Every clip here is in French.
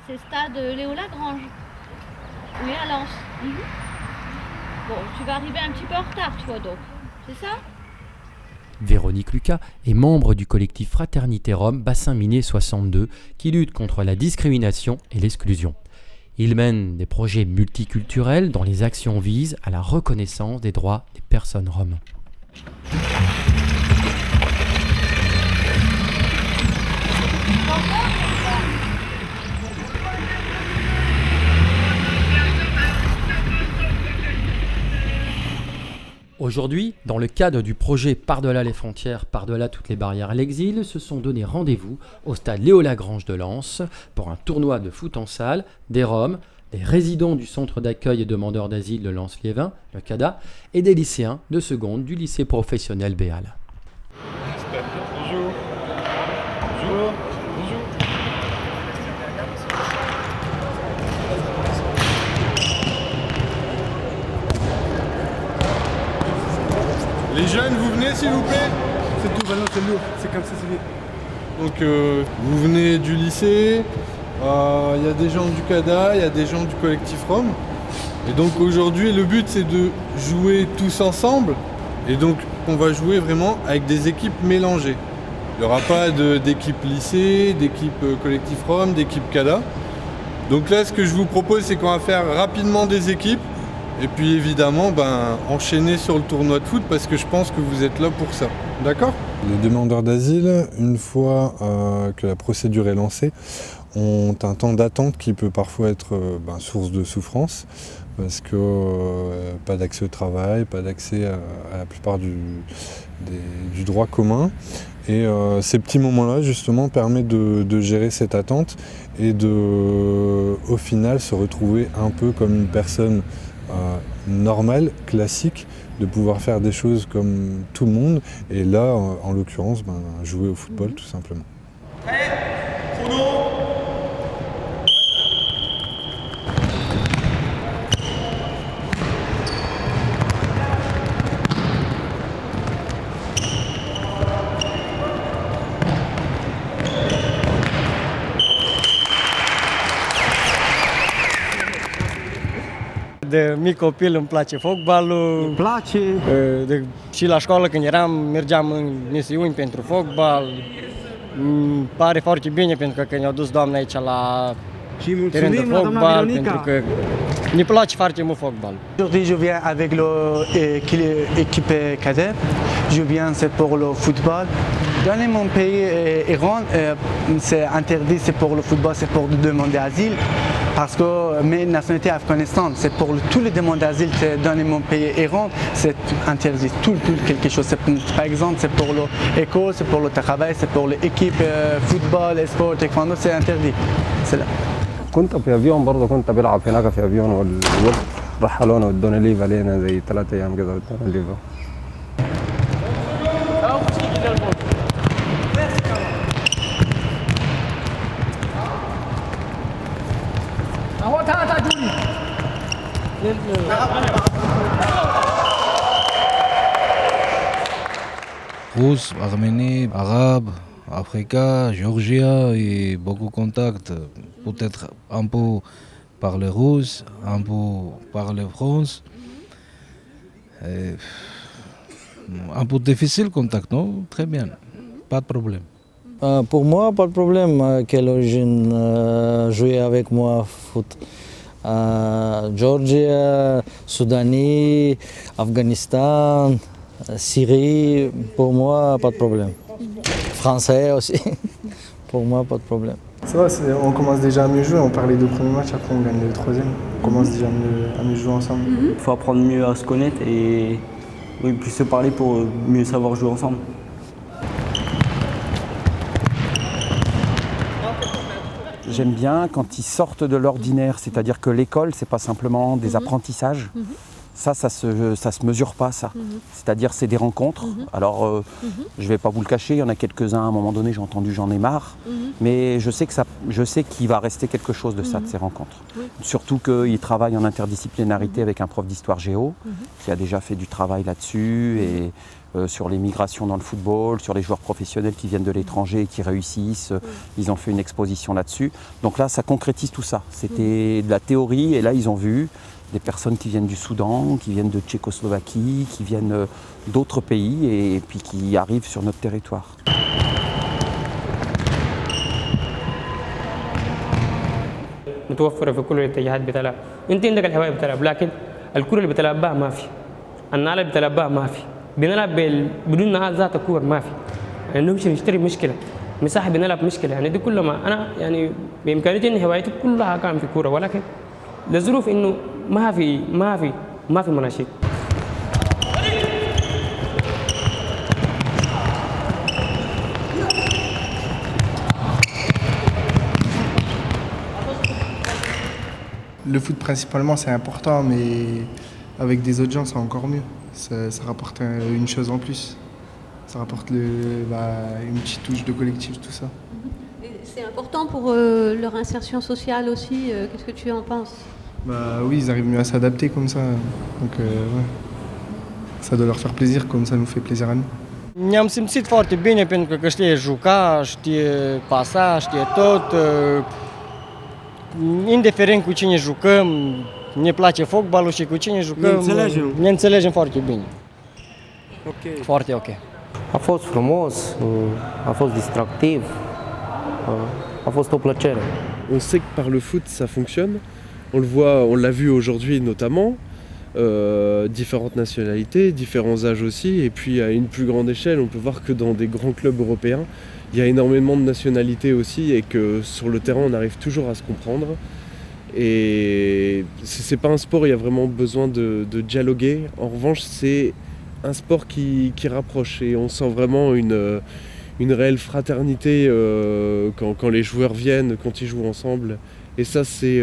c'est stade Léo Lagrange. Oui, à Lens. Bon, tu vas arriver un petit peu en retard, toi, donc. C'est ça? Véronique Lucas est membre du collectif Fraternité Rome Bassin Minier 62 qui lutte contre la discrimination et l'exclusion. Il mène des projets multiculturels dont les actions visent à la reconnaissance des droits des personnes roms. Aujourd'hui, dans le cadre du projet Par-delà les frontières, par-delà toutes les barrières à l'exil, se sont donné rendez-vous au stade Léo Lagrange de Lens pour un tournoi de foot en salle des Roms, des résidents du centre d'accueil et demandeurs d'asile de Lens-Liévin, le CADA, et des lycéens de seconde du lycée professionnel Béal. Bonjour. Bonjour. Bonjour. Les jeunes, vous venez s'il vous plaît? C'est tout, Valence, c'est lourd, c'est comme ça, c'est bien. Donc vous venez du lycée, il y a des gens du CADA, il y a des gens du collectif Rome. Et donc aujourd'hui le but c'est de jouer tous ensemble. Et donc on va jouer vraiment avec des équipes mélangées. Il n'y aura pas d'équipe lycée, d'équipe collectif Rome, d'équipe CADA. Donc là ce que je vous propose c'est qu'on va faire rapidement des équipes. Et puis évidemment, enchaîner sur le tournoi de foot parce que je pense que vous êtes là pour ça. D'accord? Les demandeurs d'asile, une fois que la procédure est lancée, ont un temps d'attente qui peut parfois être source de souffrance parce que pas d'accès au travail, pas d'accès à la plupart du droit commun. Et ces petits moments-là, justement, permettent de gérer cette attente et de, au final, se retrouver un peu comme une personne normale, classique, de pouvoir faire des choses comme tout le monde et là en l'occurrence jouer au football tout simplement. De mic copil îmi place fotbalul. Îmi place. Și la școală când mergeam în misiuni pentru fotbal. Îmi pare foarte bine pentru că ne-au dus doamna aici la Și teren de mulțumim la doamna fotbal, pentru Veronica. că ne place foarte mult fotbal. Aujourd'hui, je viens avec l'équipe cadet. Je viens c'est pour le football. Dans mon pays, Iran, c'est interdit, c'est pour le football, c'est pour demander asile. Parce que mes nationalités Afghanistan, c'est pour tous les demandes d'asile dans mon pays, Iran, c'est interdit. Tout quelque chose. Par exemple, c'est pour l'école, c'est pour le travail, c'est pour l'équipe football, sport, taekwondo, c'est interdit. C'est là. كنت في افيون برضه كنت بلعب هناك في افيون والولد رحلونا ودونا ليفا لينا زي 3 ايام كده ودونا ليفا. Russe, arménien, arabe, africain, géorgien et beaucoup de contacts. Peut-être un peu parler russe, un peu parler France. Et un peu difficile contact, non? Très bien, pas de problème. Pour moi, pas de problème. Quelle origine jouer avec moi foot? Géorgie, Soudanie, Afghanistan, Syrie, pour moi, pas de problème. Français aussi, pour moi, pas de problème. Ça va, on commence déjà à mieux jouer. On parlait du premier match, après on gagne le troisième. On commence déjà à mieux jouer ensemble. Il faut apprendre mieux à se connaître et plus se parler pour mieux savoir jouer ensemble. J'aime bien quand ils sortent de l'ordinaire, c'est-à-dire que l'école, c'est pas simplement des apprentissages. Ça se mesure pas, ça. C'est-à-dire, c'est des rencontres. Alors, je vais pas vous le cacher, il y en a quelques-uns, à un moment donné, j'ai entendu, j'en ai marre. Mais je sais qu'il va rester quelque chose de ça, de ces rencontres. Surtout qu'ils travaillent en interdisciplinarité avec un prof d'histoire géo, qui a déjà fait du travail là-dessus. Et sur les migrations dans le football, sur les joueurs professionnels qui viennent de l'étranger et qui réussissent. Ils ont fait une exposition là-dessus. Donc là, ça concrétise tout ça. C'était de la théorie et là, ils ont vu des personnes qui viennent du Soudan, qui viennent de Tchécoslovaquie, qui viennent d'autres pays et puis qui arrivent sur notre territoire. متوفرة في كل الاتجاهات بتلعب، أنت عندك الهواية بتلعب، لكن الكرة اللي بتلعب بها ما في، النعال اللي بتلعب بها ما في، بنلعب بدون نعال ذات كور ما في، يعني نمشي نشتري مشكلة، مساحة بنلعب مشكلة، يعني دي كل ما أنا يعني بإمكانيتي إن هوايتي كلها كان في كورة، ولكن لظروف إنه ما في مناشيد. Le foot principalement c'est important, mais avec des autres gens c'est encore mieux. Ça rapporte une chose en plus. Ça rapporte une petite touche de collectif, tout ça. C'est important pour leur insertion sociale aussi. Qu'est-ce que tu en penses? Oui, ils arrivent mieux à s'adapter comme ça. Donc ouais. Ça doit leur faire plaisir comme ça nous fait plaisir à nous. Ne-am simțit foarte bine pentru că știe juca, știe pasa, știe tot. Indiferent cu cine jucăm, ne place fotbalul și cu cine jucăm, ne înțelegem foarte bine. Ok. Foarte ok. A fost frumos, a fost distractiv, a fost o plăcere. On sait que par le foot ça fonctionne. On le voit, on l'a vu aujourd'hui notamment. Différentes nationalités, différents âges aussi, et puis à une plus grande échelle, on peut voir que dans des grands clubs européens, il y a énormément de nationalités aussi, et que sur le terrain, on arrive toujours à se comprendre. Et c'est pas un sport, il y a vraiment besoin de dialoguer. En revanche, c'est un sport qui rapproche, et on sent vraiment une réelle fraternité quand les joueurs viennent, quand ils jouent ensemble. Et ça, c'est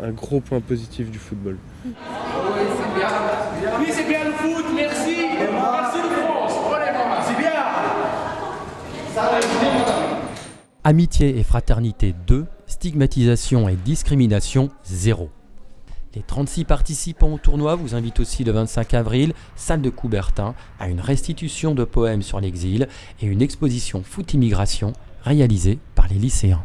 un gros point positif du football. Oui, c'est bien le foot, merci. Merci de France. C'est bien. Amitié et fraternité 2, stigmatisation et discrimination 0. Les 36 participants au tournoi vous invitent aussi le 25 avril, salle de Coubertin, à une restitution de poèmes sur l'exil et une exposition foot immigration réalisée par les lycéens.